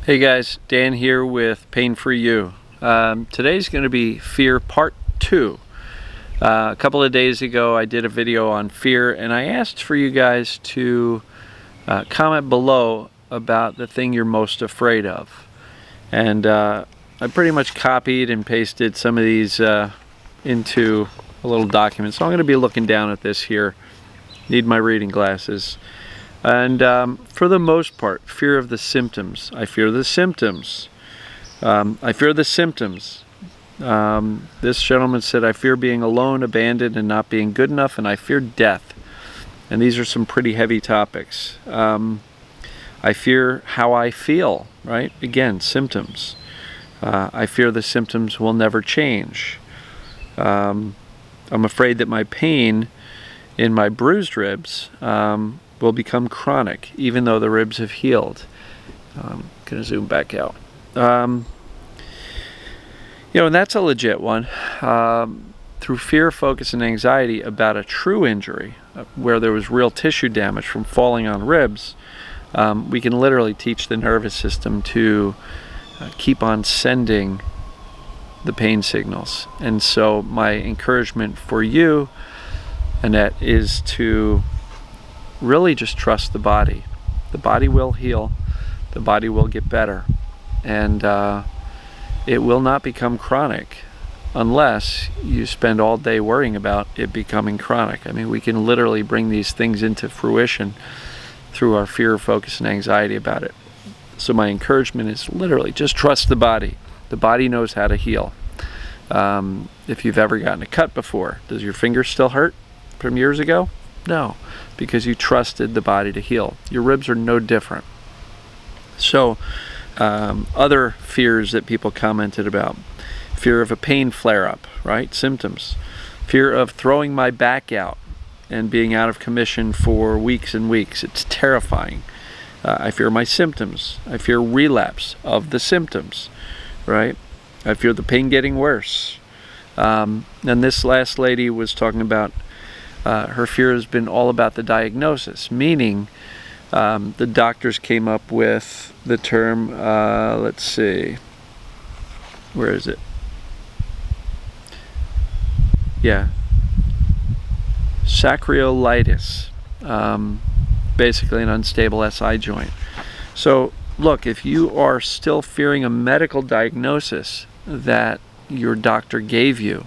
Hey guys, Dan here with Pain For You. Today's going to be Fear Part 2. A couple of days ago I did a video on fear and I asked for you guys to comment below about the thing you're most afraid of. And I pretty much copied and pasted some of these into a little document. So I'm going to be looking down at this here. Need my reading glasses. And for the most part, fear of the symptoms. I fear the symptoms. I fear the symptoms. This gentleman said, I fear being alone, abandoned, and not being good enough, and I fear death. And these are some pretty heavy topics. I fear how I feel, right? Again, symptoms. I fear the symptoms will never change. I'm afraid that my pain in my bruised ribs will become chronic, even though the ribs have healed. I'm going to zoom back out. And that's a legit one. Through fear, focus, and anxiety about a true injury, where there was real tissue damage from falling on ribs, we can literally teach the nervous system to keep on sending the pain signals. And so my encouragement for you, Annette, is to really just trust the body. The body will heal. The body will get better. And it will not become chronic unless you spend all day worrying about it becoming chronic. I mean, we can literally bring these things into fruition through our fear, focus, and anxiety about it. So my encouragement is literally just trust the body. The body knows how to heal. If you've ever gotten a cut before, does your finger still hurt from years ago? No, because you trusted the body to heal. Your ribs are no different. So other fears that people commented about: fear of a pain flare-up, right? Symptoms. Fear of throwing my back out and being out of commission for weeks and weeks. It's terrifying. I fear my symptoms. I fear relapse of the symptoms, right? I fear the pain getting worse. And this last lady was talking about her fear has been all about the diagnosis, meaning the doctors came up with the term, let's see, where is it? Yeah, sacroiliitis, basically an unstable SI joint. So look, if you are still fearing a medical diagnosis that your doctor gave you,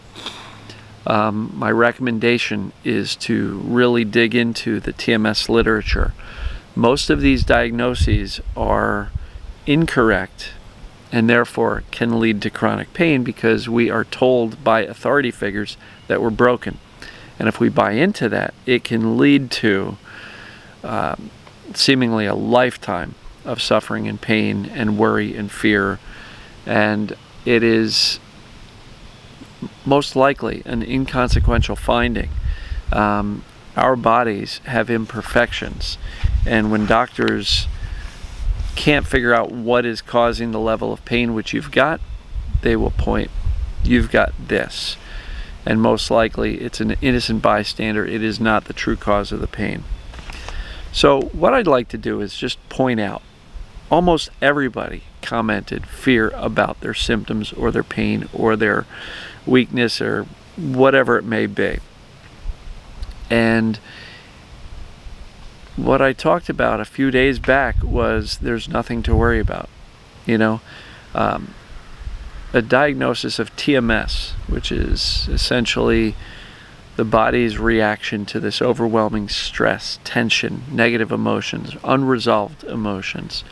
my recommendation is to really dig into the TMS literature. Most of these diagnoses are incorrect and therefore can lead to chronic pain because we are told by authority figures that we're broken. And if we buy into that, it can lead to seemingly a lifetime of suffering and pain and worry and fear. And it is most likely an inconsequential finding. Our bodies have imperfections, and when doctors can't figure out what is causing the level of pain which you've got, they will point, you've got this. And most likely it's an innocent bystander. It is not the true cause of the pain. So what I'd like to do is just point out, almost everybody commented fear about their symptoms or their pain or their weakness or whatever it may be. And what I talked about a few days back was there's nothing to worry about. A diagnosis of TMS, which is essentially the body's reaction to this overwhelming stress, tension, negative emotions, unresolved emotions.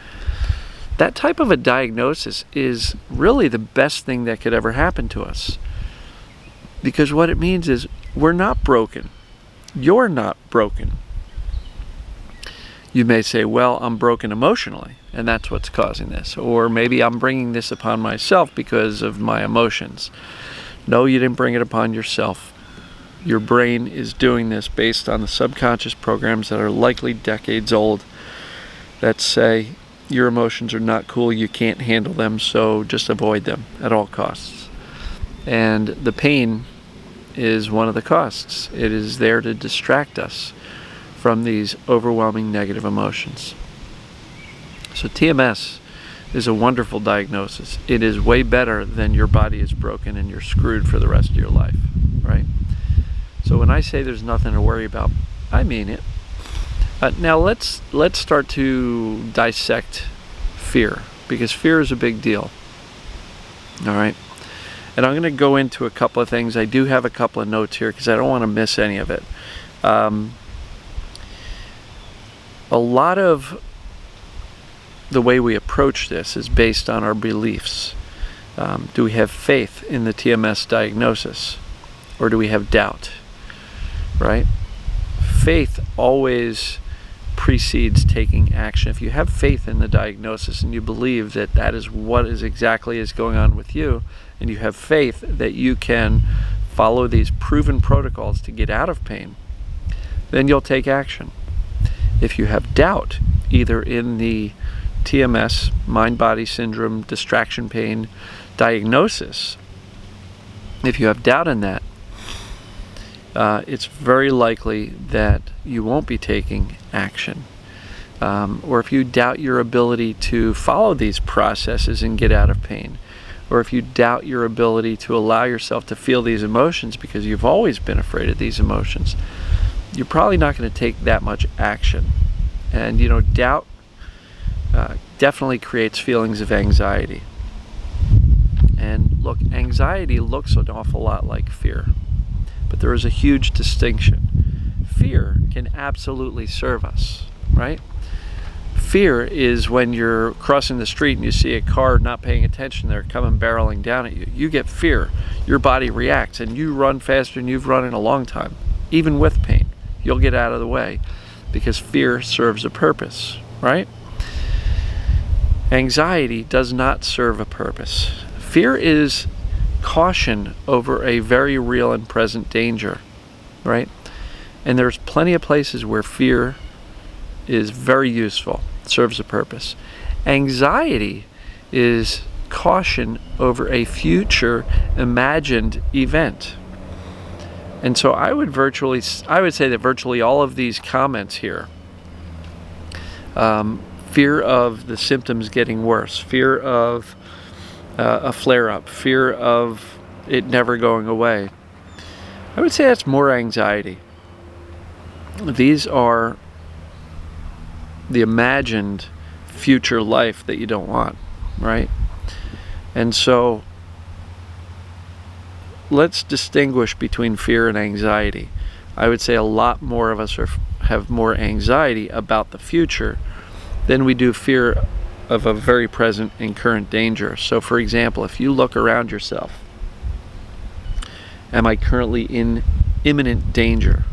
That type of a diagnosis is really the best thing that could ever happen to us. Because what it means is we're not broken. You're not broken. You may say, well, I'm broken emotionally, and that's what's causing this. Or maybe I'm bringing this upon myself because of my emotions. No, you didn't bring it upon yourself. Your brain is doing this based on the subconscious programs that are likely decades old that say your emotions are not cool, you can't handle them, so just avoid them at all costs. And the pain is one of the costs. It is there to distract us from these overwhelming negative emotions. So TMS is a wonderful diagnosis. It is way better than your body is broken and you're screwed for the rest of your life, right? So when I say there's nothing to worry about, I mean it. Now let's start to dissect fear, because fear is a big deal. All right, and I'm going to go into a couple of things. I do have a couple of notes here because I don't want to miss any of it. A lot of the way we approach this is based on our beliefs. Do we have faith in the TMS diagnosis, or do we have doubt? Right? Faith always precedes taking action. If you have faith in the diagnosis and you believe that that is what is exactly going on with you, and you have faith that you can follow these proven protocols to get out of pain, then you'll take action. If you have doubt, either in the TMS, mind-body syndrome, distraction pain diagnosis, if you have doubt in that, it's very likely that you won't be taking action. Or if you doubt your ability to follow these processes and get out of pain, or if you doubt your ability to allow yourself to feel these emotions because you've always been afraid of these emotions, you're probably not going to take that much action. And doubt definitely creates feelings of anxiety. And look, anxiety looks an awful lot like fear, but there is a huge distinction. Fear can absolutely serve us, right? Fear is when you're crossing the street and you see a car not paying attention, they're coming barreling down at you. You get fear, your body reacts, and you run faster than you've run in a long time. Even with pain, you'll get out of the way because fear serves a purpose, right? Anxiety does not serve a purpose. Fear is caution over a very real and present danger, right? And there's plenty of places where fear is very useful, serves a purpose. Anxiety is caution over a future imagined event. And so I would say that virtually all of these comments here, fear of the symptoms getting worse, fear of a flare-up, fear of it never going away, I would say that's more anxiety. These are the imagined future life that you don't want, right? And so let's distinguish between fear and anxiety. I would say a lot more of us have more anxiety about the future than we do fear of a very present and current danger. So for example, if you look around yourself, am I currently in imminent danger?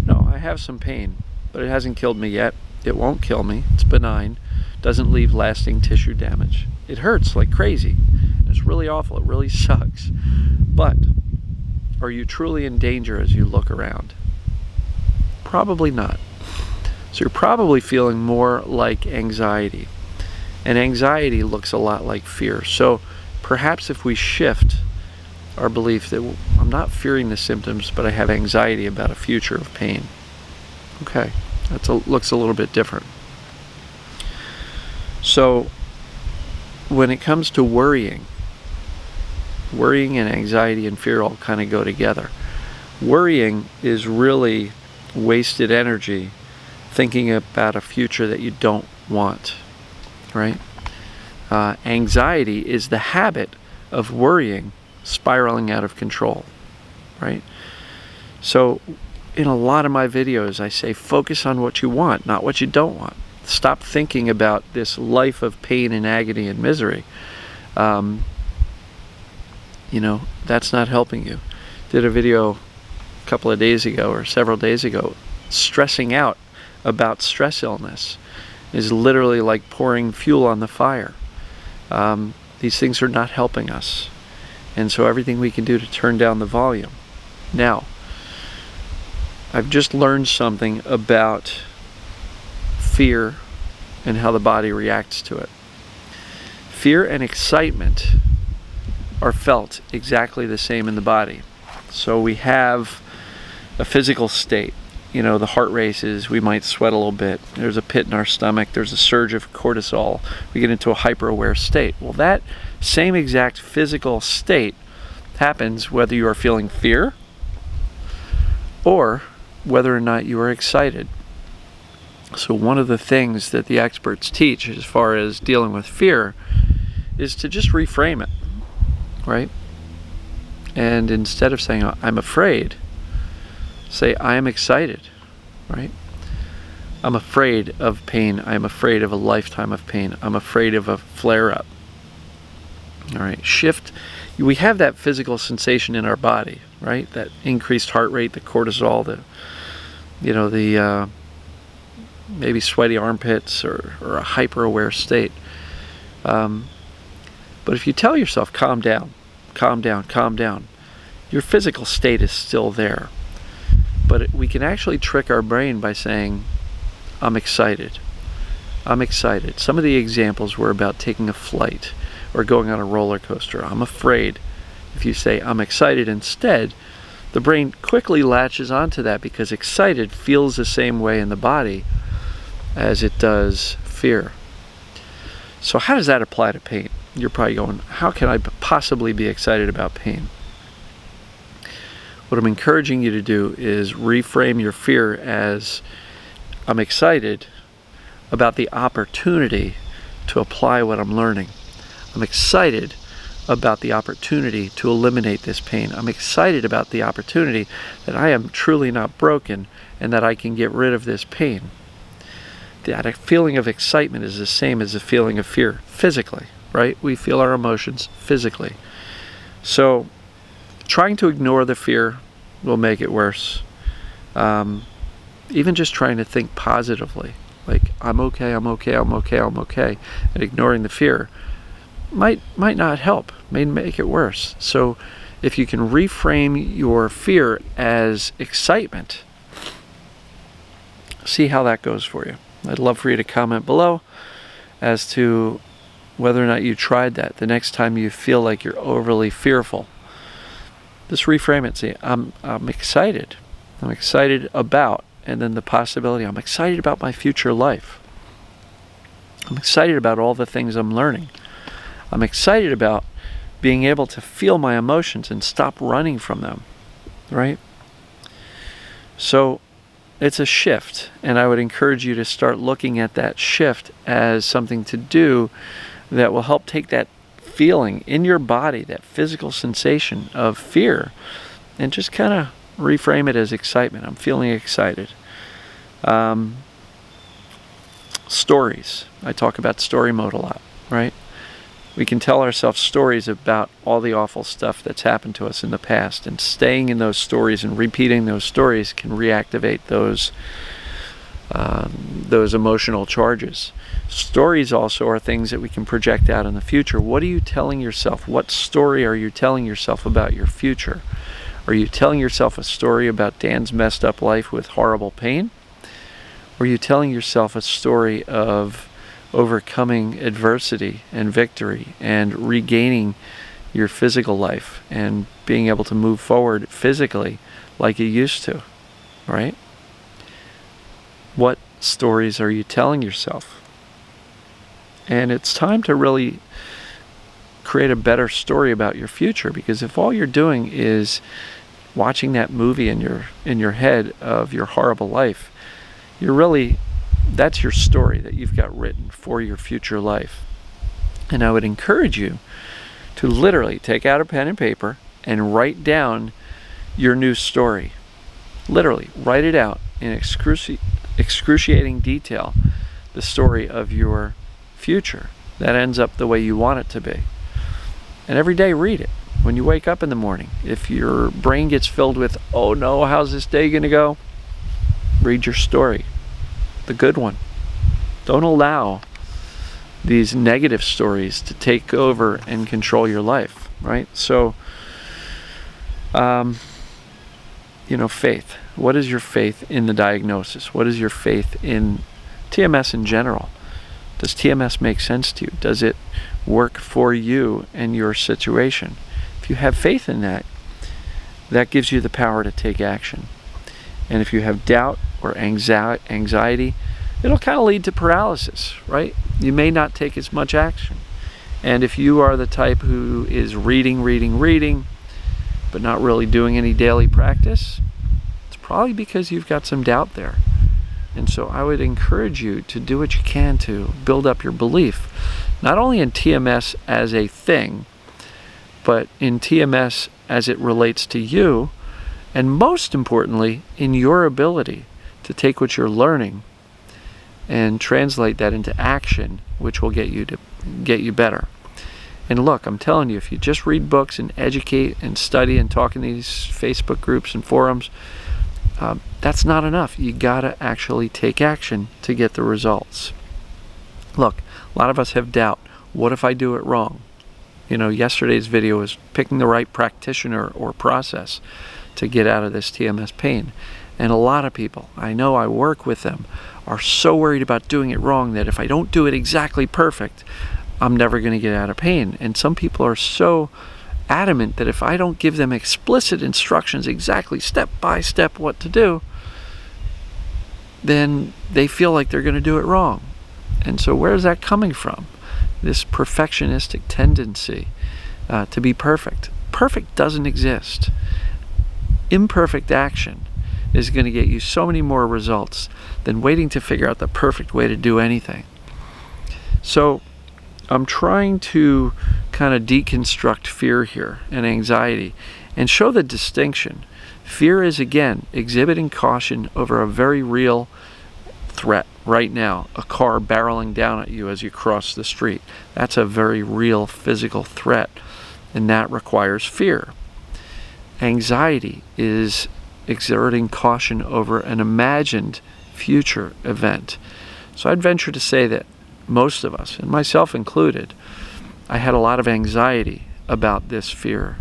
No, I have some pain, but it hasn't killed me yet. It won't kill me. It's benign. Doesn't leave lasting tissue damage. It hurts like crazy. It's really awful. It really sucks. But are you truly in danger as you look around? Probably not. So you're probably feeling more like anxiety. And anxiety looks a lot like fear. So perhaps if we shift our belief that I'm not fearing the symptoms, but I have anxiety about a future of pain. Okay, that looks a little bit different. So when it comes to worrying and anxiety and fear all kind of go together. Worrying is really wasted energy thinking about a future that you don't want, right? Anxiety is the habit of worrying spiraling out of control, right? So in a lot of my videos, I say focus on what you want, not what you don't want. Stop thinking about this life of pain and agony and misery. That's not helping you. Did a video a couple of days ago or several days ago. Stressing out about stress illness is literally like pouring fuel on the fire. These things are not helping us. And so everything we can do to turn down the volume. Now, I've just learned something about fear and how the body reacts to it. Fear and excitement are felt exactly the same in the body. So we have a physical state. the heart races, we might sweat a little bit, there's a pit in our stomach, there's a surge of cortisol, we get into a hyper-aware state. Well, that same exact physical state happens whether you are feeling fear or whether or not you are excited. So one of the things that the experts teach as far as dealing with fear is to just reframe it, right? And instead of saying, I'm afraid, say, I am excited, right? I'm afraid of pain. I'm afraid of a lifetime of pain. I'm afraid of a flare-up. All right, shift. We have that physical sensation in our body, right? That increased heart rate, the cortisol, the maybe sweaty armpits or a hyper-aware state. But if you tell yourself, calm down, calm down, calm down, your physical state is still there. But we can actually trick our brain by saying, I'm excited. I'm excited. Some of the examples were about taking a flight or going on a roller coaster. I'm afraid. If you say, I'm excited instead, the brain quickly latches onto that because excited feels the same way in the body as it does fear. So how does that apply to pain? You're probably going, how can I possibly be excited about pain? What I'm encouraging you to do is reframe your fear as, I'm excited about the opportunity to apply what I'm learning. I'm excited about the opportunity to eliminate this pain. I'm excited about the opportunity that I am truly not broken and that I can get rid of this pain. That feeling of excitement is the same as the feeling of fear physically, right? We feel our emotions physically. So trying to ignore the fear will make it worse. Even just trying to think positively, like I'm okay, I'm okay, I'm okay, I'm okay, and ignoring the fear might not help, may make it worse. So if you can reframe your fear as excitement, see how that goes for you. I'd love for you to comment below as to whether or not you tried that. The next time you feel like you're overly fearful, just reframe it. Say, I'm excited. I'm excited about, and then the possibility, I'm excited about my future life. I'm excited about all the things I'm learning. I'm excited about being able to feel my emotions and stop running from them, right? So it's a shift, and I would encourage you to start looking at that shift as something to do that will help take that feeling in your body, that physical sensation of fear, and just kind of reframe it as excitement. I'm feeling excited. Stories. I talk about story mode a lot, right? We can tell ourselves stories about all the awful stuff that's happened to us in the past, and staying in those stories and repeating those stories can reactivate those emotional charges. Stories also are things that we can project out in the future. What are you telling yourself? What story are you telling yourself about your future? Are you telling yourself a story about Dan's messed up life with horrible pain? Or are you telling yourself a story of overcoming adversity and victory and regaining your physical life and being able to move forward physically like you used to, right? What stories are you telling yourself? And it's time to really create a better story about your future, because if all you're doing is watching that movie in your head of your horrible life, that's your story that you've got written for your future life. And I would encourage you to literally take out a pen and paper and write down your new story. Literally, write it out in excruciating detail, the story of your future that ends up the way you want it to be. And every day read it. When you wake up in the morning, if your brain gets filled with, oh no, how's this day going to go? Read your story, the good one. Don't allow these negative stories to take over and control your life, right? So, faith. What is your faith in the diagnosis? What is your faith in TMS in general? Does TMS make sense to you? Does it work for you and your situation? If you have faith in that, that gives you the power to take action. And if you have doubt or anxiety, it'll kind of lead to paralysis, right? You may not take as much action. And if you are the type who is reading, but not really doing any daily practice, it's probably because you've got some doubt there. And so I would encourage you to do what you can to build up your belief, not only in TMS as a thing, but in TMS as it relates to you, and most importantly, in your ability to take what you're learning and translate that into action, which will get you better. And look, I'm telling you, if you just read books and educate and study and talk in these Facebook groups and forums, that's not enough. You gotta actually take action to get the results. Look, a lot of us have doubt. What if I do it wrong? You know, yesterday's video was picking the right practitioner or process to get out of this TMS pain. And a lot of people, I know I work with them, are so worried about doing it wrong that if I don't do it exactly perfect, I'm never going to get out of pain. And some people are so adamant that if I don't give them explicit instructions exactly step by step what to do, then they feel like they're going to do it wrong. And so where is that coming from? This perfectionistic tendency to be perfect. Perfect doesn't exist. Imperfect action is going to get you so many more results than waiting to figure out the perfect way to do anything. So I'm trying to kind of deconstruct fear here and anxiety and show the distinction. Fear is, again, exhibiting caution over a very real threat right now, a car barreling down at you as you cross the street. That's a very real physical threat, and that requires fear. Anxiety is exerting caution over an imagined future event. So I'd venture to say that most of us, and myself included, I had a lot of anxiety about this fear.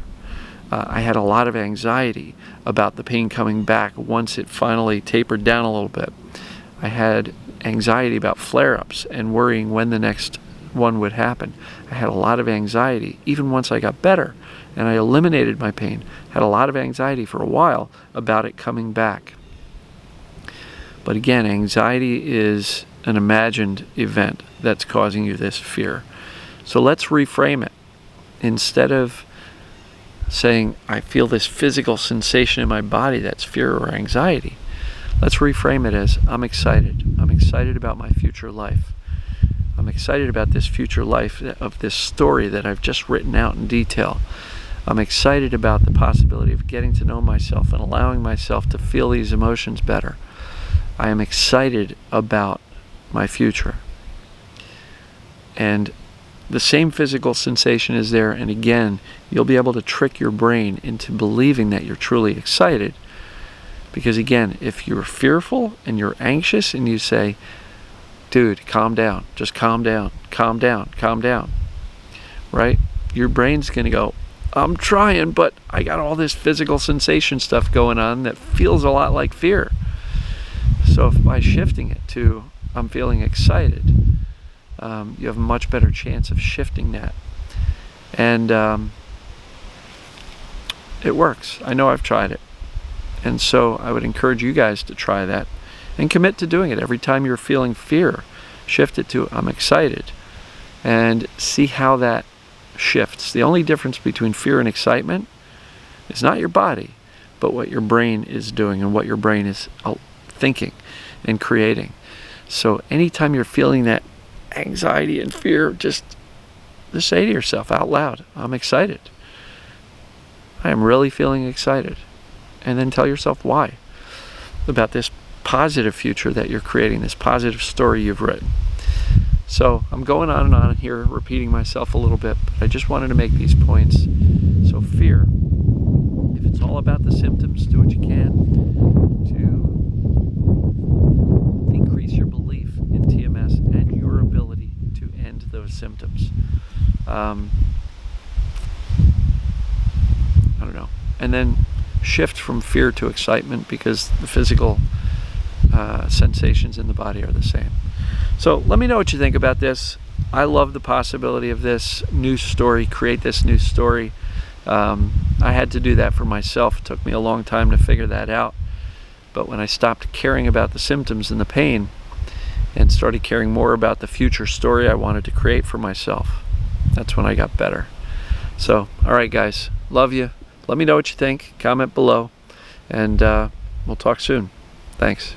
I had a lot of anxiety about the pain coming back once it finally tapered down a little bit. I had anxiety about flare-ups and worrying when the next one would happen. I had a lot of anxiety even once I got better and I eliminated my pain. Had a lot of anxiety for a while about it coming back. But again, anxiety is an imagined event that's causing you this fear. So let's reframe it. Instead of saying, I feel this physical sensation in my body that's fear or anxiety, let's reframe it as, I'm excited. I'm excited about my future life. I'm excited about this future life of this story that I've just written out in detail. I'm excited about the possibility of getting to know myself and allowing myself to feel these emotions better. I am excited about my future. And the same physical sensation is there, and again, you'll be able to trick your brain into believing that you're truly excited. Because again, if you're fearful and you're anxious and you say, dude, calm down, just calm down, calm down, calm down, right? Your brain's going to go, I'm trying, but I got all this physical sensation stuff going on that feels a lot like fear. So if by shifting it to, I'm feeling excited, you have a much better chance of shifting that. And it works. I know I've tried it. And so I would encourage you guys to try that and commit to doing it. Every time you're feeling fear, shift it to, I'm excited, and see how that shifts. The only difference between fear and excitement is not your body, but what your brain is doing and what your brain is thinking and creating. So anytime you're feeling that anxiety and fear, just say to yourself out loud, I'm excited. I am really feeling excited. And then tell yourself why, about this positive future that you're creating, this positive story you've written. So I'm going on and on here, repeating myself a little bit, but I just wanted to make these points. So fear, if it's all about the symptoms, do what you can to increase your belief in TMS and your ability to end those symptoms. I don't know. And then shift from fear to excitement, because the physical sensations in the body are the same. So let me know what you think about this. I love the possibility of this new story, create this new story. I had to do that for myself. It took me a long time to figure that out. But when I stopped caring about the symptoms and the pain and started caring more about the future story I wanted to create for myself, that's when I got better. So, all right, guys, love you. Let me know what you think. Comment below, and we'll talk soon. Thanks.